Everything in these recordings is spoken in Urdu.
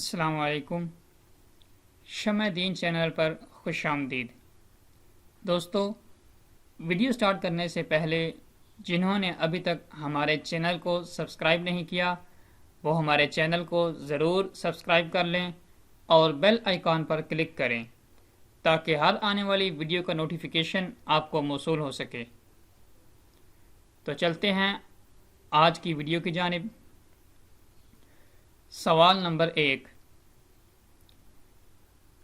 السلام علیکم۔ شمع دین چینل پر خوش آمدید۔ دوستو، ویڈیو سٹارٹ کرنے سے پہلے جنہوں نے ابھی تک ہمارے چینل کو سبسکرائب نہیں کیا وہ ہمارے چینل کو ضرور سبسکرائب کر لیں اور بیل آئیکن پر کلک کریں تاکہ ہر آنے والی ویڈیو کا نوٹیفیکیشن آپ کو موصول ہو سکے۔ تو چلتے ہیں آج کی ویڈیو کی جانب۔ سوال نمبر 1،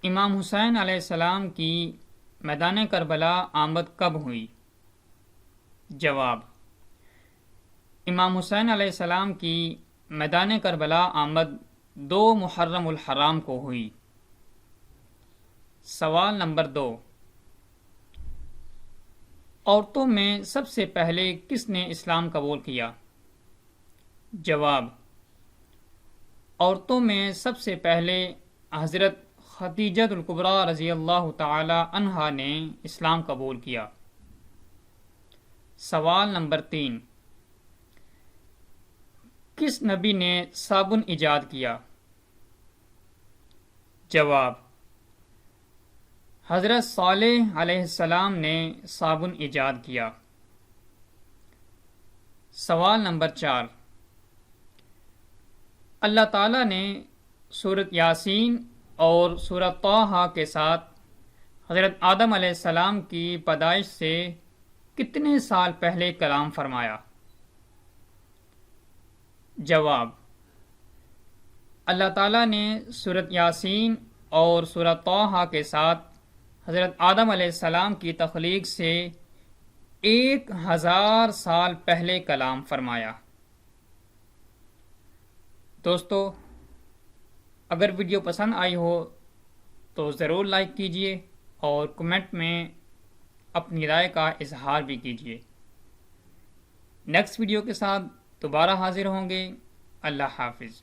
امام حسین علیہ السلام کی میدان کربلا آمد کب ہوئی؟ جواب: امام حسین علیہ السلام کی میدان کربلا آمد 2 محرم الحرام کو ہوئی۔ سوال نمبر 2، عورتوں میں سب سے پہلے کس نے اسلام قبول کیا؟ جواب: عورتوں میں سب سے پہلے حضرت خدیجہ الکبریٰ رضی اللہ تعالی عنہا نے اسلام قبول کیا۔ سوال نمبر 3، کس نبی نے صابن ایجاد کیا؟ جواب: حضرت صالح علیہ السلام نے صابن ایجاد کیا۔ سوال نمبر 4، اللہ تعالیٰ نے سورۃ یاسین اور سورۃ طٰہٰ کے ساتھ حضرت آدم علیہ السلام کی پیدائش سے کتنے سال پہلے کلام فرمایا؟ جواب: اللہ تعالیٰ نے سورۃ یاسین اور سورۃ طٰہٰ کے ساتھ حضرت آدم علیہ السلام کی تخلیق سے 1000 سال پہلے کلام فرمایا۔ دوستو، اگر ویڈیو پسند آئی ہو تو ضرور لائک کیجیے اور کمنٹ میں اپنی رائے کا اظہار بھی کیجیے۔ نیکسٹ ویڈیو کے ساتھ دوبارہ حاضر ہوں گے۔ اللہ حافظ۔